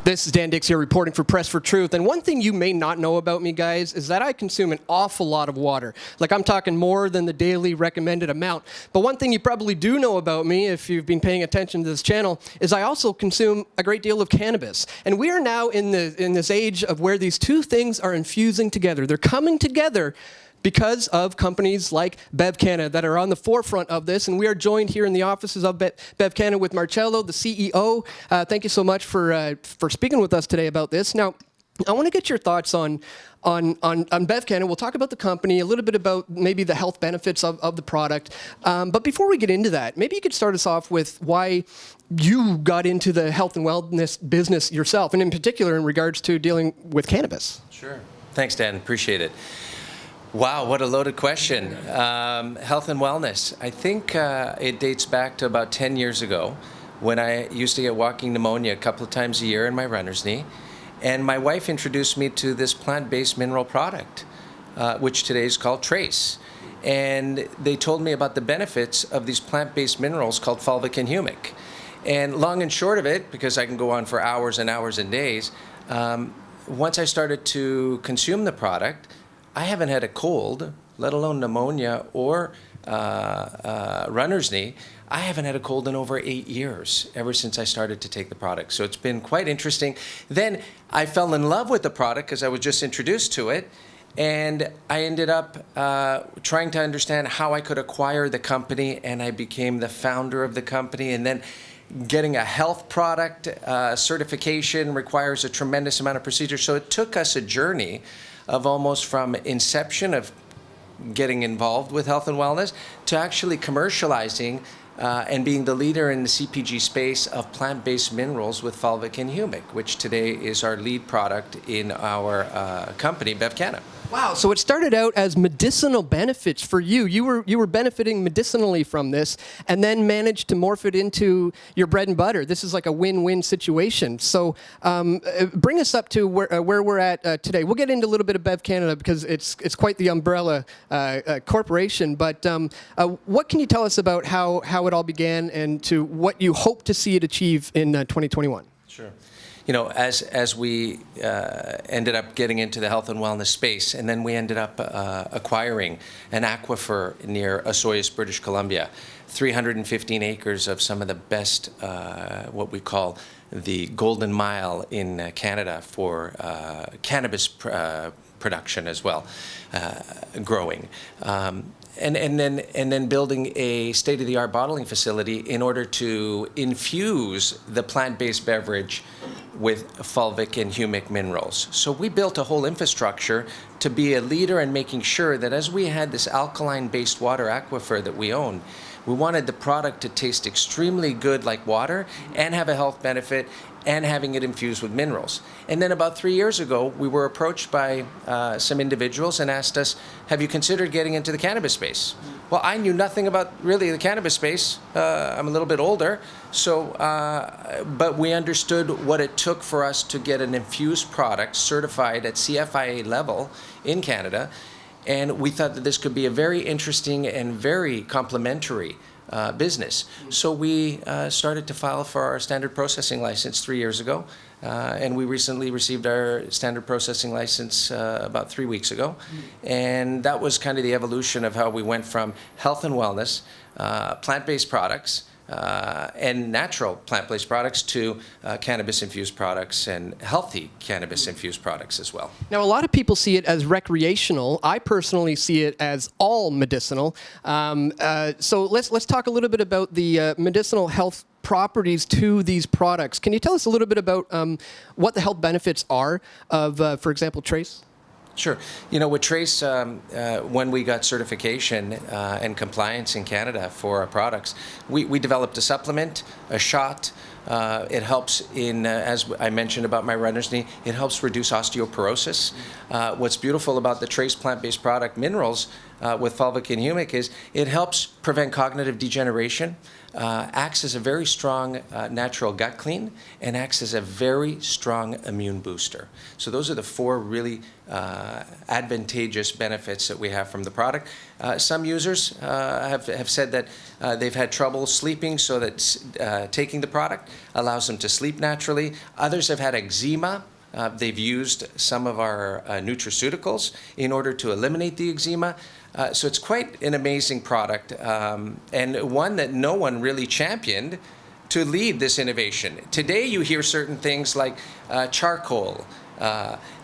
This is Dan Dicks here reporting for Press for Truth. And one thing you may not know about me, guys, is that I consume an awful lot of water. Like, I'm talking more than the daily recommended amount. But one thing you probably do know about me, if you've been paying attention to this channel, is I also consume a great deal of cannabis. And we are now in this age of where these two things are infusing together. They're coming together because of companies like Bevcanna that are on the forefront of this. And we are joined here in the offices of Bevcanna with Marcello, the CEO. Thank you so much for speaking with us today about this. Now, I want to get your thoughts on Bevcanna. We'll talk about the company, a little bit about maybe the health benefits of the product. But before we get into that, maybe you could start us off with why you got into the health and wellness business yourself, and in particular in regards to dealing with cannabis. Sure. Thanks, Dan. Appreciate it. Wow, what a loaded question. Health and wellness. I think it dates back to about 10 years ago when I used to get walking pneumonia a couple of times a year in my runner's knee. And my wife introduced me to this plant-based mineral product, which today is called Trace. And they told me about the benefits of these plant-based minerals called fulvic and humic. And long and short of it, because I can go on for hours and hours and days, once I started to consume the product, I haven't had a cold, let alone pneumonia or runner's knee. I haven't had a cold in over 8 years, ever since I started to take the product. So it's been quite interesting. Then I fell in love with the product because I was just introduced to it. And I ended up trying to understand how I could acquire the company, and I became the founder of the company. And then getting a health product certification requires a tremendous amount of procedure. So it took us a journey of almost from inception of getting involved with health and wellness to actually commercializing and being the leader in the CPG space of plant-based minerals with fulvic and humic, which today is our lead product in our company, Bevcanna. Wow, so it started out as medicinal benefits for you. You were benefiting medicinally from this, and then managed to morph it into your bread and butter. This is like a win-win situation. So bring us up to where we're at today. We'll get into a little bit of Bevcanna because it's quite the umbrella corporation. But what can you tell us about how it all began and to what you hope to see it achieve in 2021? Sure. You know, as we ended up getting into the health and wellness space, and then we ended up acquiring an aquifer near Osoyoos, British Columbia, 315 acres of some of the best, what we call the golden mile in Canada for cannabis production as well, growing. And then building a state-of-the-art bottling facility in order to infuse the plant-based beverage with fulvic and humic minerals. So we built a whole infrastructure to be a leader in making sure that as we had this alkaline-based water aquifer that we own, we wanted the product to taste extremely good like water and have a health benefit and having it infused with minerals. And then about 3 years ago, we were approached by some individuals and asked us, have you considered getting into the cannabis space? Well, I knew nothing about really the cannabis space. I'm a little bit older, so but we understood what it took for us to get an infused product certified at CFIA level in Canada. And we thought that this could be a very interesting and very complementary business. So we started to file for our standard processing license 3 years ago. And we recently received our standard processing license about 3 weeks ago. And that was kind of the evolution of how we went from health and wellness, plant-based products, and natural plant-based products to cannabis-infused products and healthy cannabis-infused products as well. Now, a lot of people see it as recreational. I personally see it as all medicinal. So let's talk a little bit about the medicinal health properties to these products. Can you tell us a little bit about what the health benefits are of, for example, Trace? Sure. You know, with Trace, when we got certification and compliance in Canada for our products, we developed a supplement, a shot. It helps in, as I mentioned about my runner's knee, it helps reduce osteoporosis. What's beautiful about the Trace plant-based product minerals with fulvic and humic is it helps prevent cognitive degeneration, acts as a very strong natural gut clean, and acts as a very strong immune booster. So those are the four really advantageous benefits that we have from the product. Some users have said that they've had trouble sleeping, so that taking the product allows them to sleep naturally. Others have had eczema. They've used some of our nutraceuticals in order to eliminate the eczema. So it's quite an amazing product, and one that no one really championed to lead this innovation. Today you hear certain things like charcoal.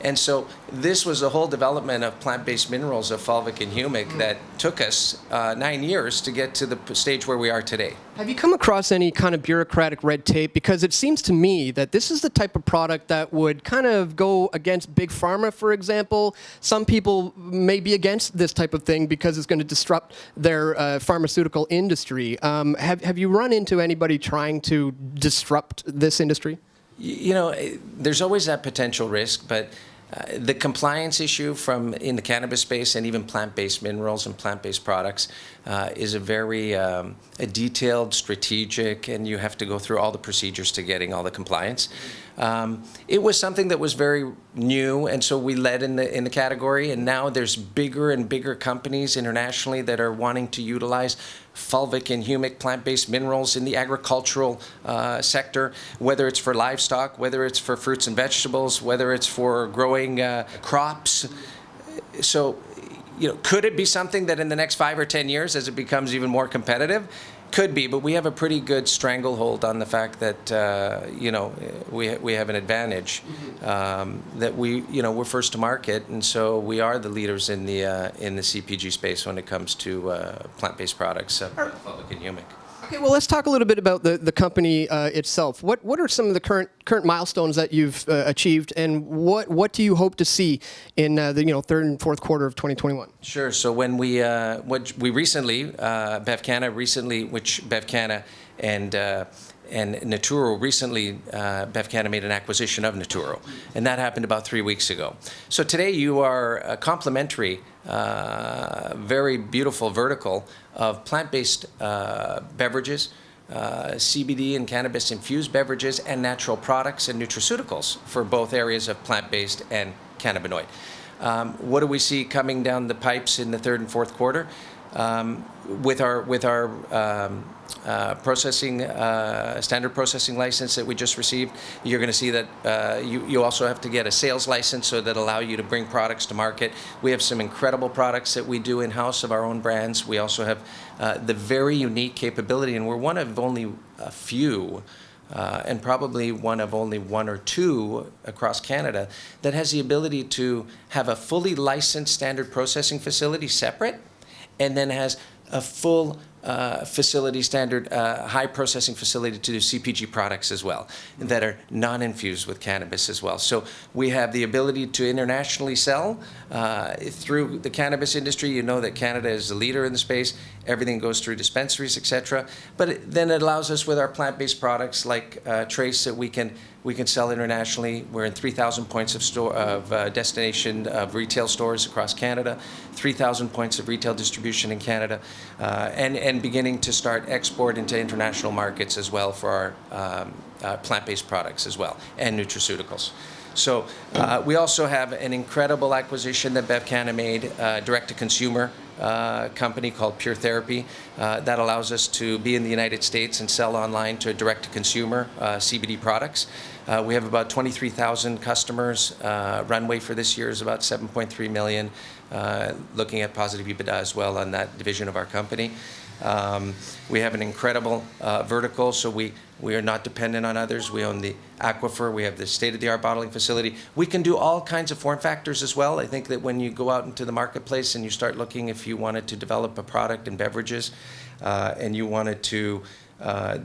And so this was a whole development of plant-based minerals of fulvic and humic that took us 9 years to get to the stage where we are today. Have you come across any kind of bureaucratic red tape? Because it seems to me that this is the type of product that would kind of go against big pharma, for example. Some people may be against this type of thing because it's going to disrupt their pharmaceutical industry. Have you run into anybody trying to disrupt this industry? You know, there's always that potential risk, but the compliance issue in the cannabis space and even plant-based minerals and plant-based products is a very detailed, strategic, and you have to go through all the procedures to getting all the compliance. It was something that was very new, and so we led in the category, and now there's bigger and bigger companies internationally that are wanting to utilize fulvic and humic plant-based minerals in the agricultural sector, whether it's for livestock, whether it's for fruits and vegetables, whether it's for growing crops. So, you know, could it be something that in the next 5 or 10 years, as it becomes even more competitive? Could be, but we have a pretty good stranglehold on the fact that you know, we have an advantage, that we're first to market, and so we are the leaders in the CPG space when it comes to plant-based products, fulvic and humic. Okay, well, let's talk a little bit about the company itself. What are some of the current milestones that you've achieved, and what do you hope to see in the third and fourth quarter of 2021? Sure. So when we recently, Bevcanna and Naturo recently, Bevcanna made an acquisition of Naturo, and that happened about 3 weeks ago. So today you are a complementary, very beautiful vertical of plant-based beverages, CBD and cannabis infused beverages, and natural products and nutraceuticals for both areas of plant-based and cannabinoid. What do we see coming down the pipes in the third and fourth quarter? With our standard processing license that we just received, you're going to see that you also have to get a sales license so that allow you to bring products to market. We have some incredible products that we do in-house of our own brands. We also have the very unique capability, and we're one of only a few and probably one of only 1 or 2 across Canada that has the ability to have a fully licensed standard processing facility separate, and then has a full facility standard, high processing facility to do CPG products as well, that are non-infused with cannabis as well. So we have the ability to internationally sell through the cannabis industry. You know that Canada is the leader in the space. Everything goes through dispensaries, etc. But then it allows us with our plant-based products like Trace that we can sell internationally. We're in 3,000 points of destination of retail stores across Canada, 3,000 points of retail distribution in Canada, and beginning to start export into international markets as well for our plant-based products as well, and nutraceuticals. So we also have an incredible acquisition that Bevcanna made, direct-to-consumer company called Pure Therapy, that allows us to be in the United States and sell online to direct-to-consumer CBD products. We have about 23,000 customers. Runway for this year is about 7.3 million. Looking at positive EBITDA as well on that division of our company. We have an incredible vertical, so we are not dependent on others. We own the aquifer. We have the state-of-the-art bottling facility. We can do all kinds of form factors as well. I think that when you go out into the marketplace and you start looking, if you wanted to develop a product in beverages and you wanted to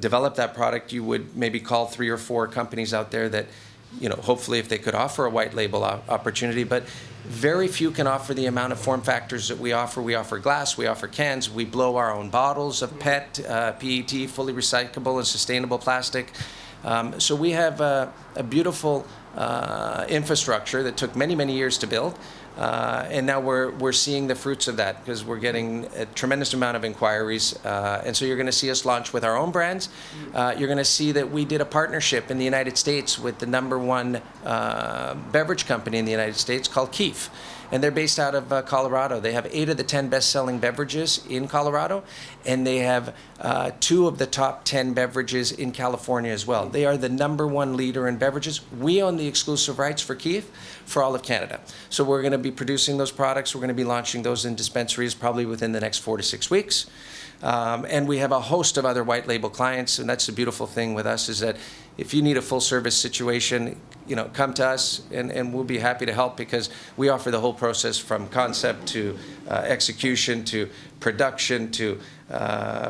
develop that product, you would maybe call 3 or 4 companies out there that, you know, hopefully if they could offer a white label opportunity, but very few can offer the amount of form factors that we offer. We offer glass, we offer cans, we blow our own bottles of PET, PET, fully recyclable and sustainable plastic. So we have a beautiful infrastructure that took many, many years to build, And now we're seeing the fruits of that because we're getting a tremendous amount of inquiries. And so you're going to see us launch with our own brands. You're going to see that we did a partnership in the United States with the #1 beverage company in the United States called Keef. And they're based out of Colorado. They have 8 of the 10 best-selling beverages in Colorado, and they have 2 of the top 10 beverages in California as well. They are the #1 leader in beverages. We own the exclusive rights for Keef for all of Canada. So we're going to be producing those products. We're going to be launching those in dispensaries probably within the next 4 to 6 weeks. And we have a host of other white label clients, and that's the beautiful thing with us is that if you need a full service situation, come to us and we'll be happy to help because we offer the whole process from concept to execution to production to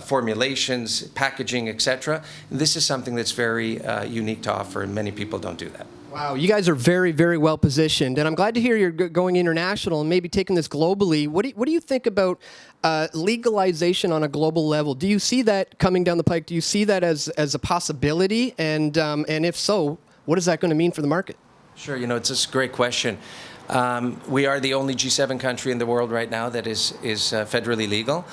formulations, packaging, etc. This is something that's very unique to offer, and many people don't do that. Wow, you guys are very, very well positioned, and I'm glad to hear you're going international and maybe taking this globally. What do you think about legalization on a global level? Do you see that coming down the pike? Do you see that as a possibility? And if so, what is that going to mean for the market? Sure, it's just a great question. We are the only G7 country in the world right now that is federally legal.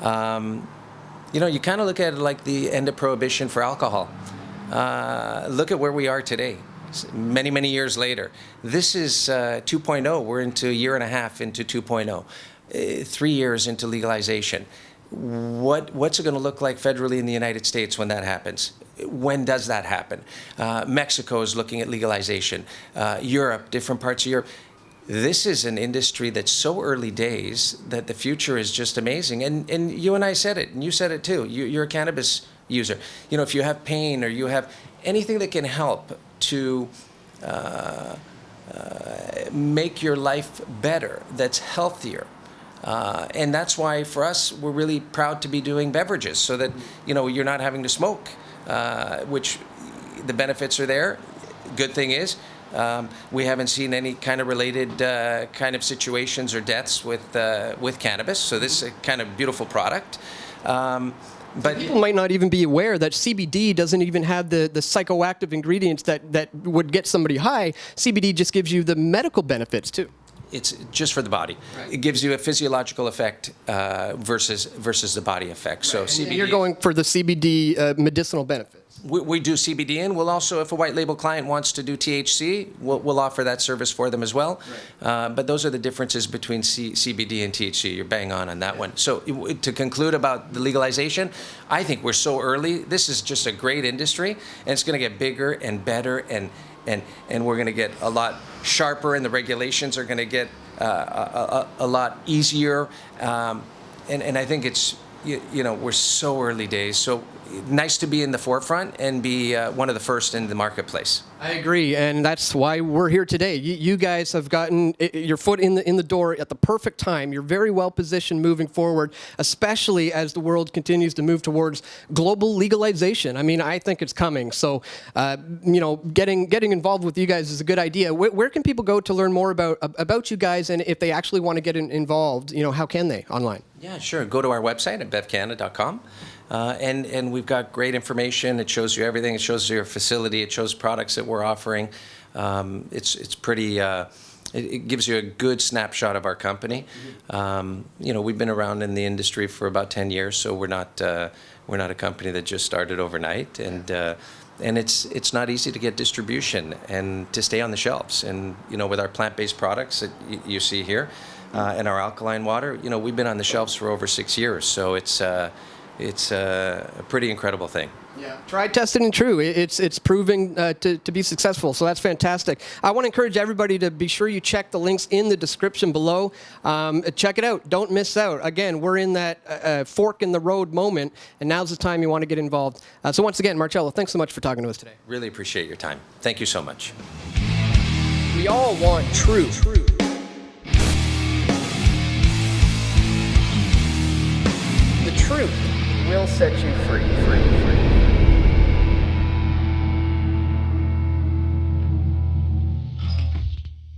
You kind of look at it like the end of prohibition for alcohol. Look at where we are today. Many, many years later. This is 2.0. We're into a year and a half into 2.0. 3 years into legalization. What's it going to look like federally in the United States when that happens? When does that happen? Mexico is looking at legalization. Europe, different parts of Europe. This is an industry that's so early days that the future is just amazing. And you and I said it, and you said it too. You're a cannabis user. If you have pain or you have anything that can help to make your life better, that's healthier. And that's why for us, we're really proud to be doing beverages so that, you're not having to smoke, which the benefits are there. Good thing is, we haven't seen any kind of related kind of situations or deaths with cannabis. So this is a kind of beautiful product. But people might not even be aware that CBD doesn't even have the psychoactive ingredients that would get somebody high. CBD just gives you the medical benefits too. It's just for the body. Right. It gives you a physiological effect versus the body effect. Right. So CBD. You're going for the CBD medicinal benefits. We do CBD, and we'll also, if a white label client wants to do THC, we'll offer that service for them as well. Right. But those are the differences between CBD and THC. You're bang on that one. So to conclude about the legalization, I think we're so early. This is just a great industry, and it's going to get bigger and better, and we're going to get a lot sharper, and the regulations are going to get a lot easier. And I think it's, we're so early days. So nice to be in the forefront and be one of the first in the marketplace. I agree, and that's why we're here today. You guys have gotten your foot in the door at the perfect time. You're very well positioned moving forward, especially as the world continues to move towards global legalization. I mean, I think it's coming. So, getting involved with you guys is a good idea. Where can people go to learn more about you guys, and if they actually want to get involved, how can they online? Yeah, sure. Go to our website at bevcanna.com. And we've got great information. It shows you everything. It shows you your facility. It shows products that we're offering. It's pretty. It gives you a good snapshot of our company. We've been around in the industry for about 10 years, so we're not a company that just started overnight. And it's not easy to get distribution and to stay on the shelves. And with our plant-based products that you see here, and our alkaline water, we've been on the shelves for over 6 years. So it's a pretty incredible thing. Yeah, tried, tested, and true. It's proving to be successful, so that's fantastic. I want to encourage everybody to be sure you check the links in the description below. Check it out. Don't miss out. Again, we're in that fork in the road moment, and now's the time you want to get involved. So once again, Marcello, thanks so much for talking to us today. Really appreciate your time. Thank you so much. We all want truth. The truth will set you free.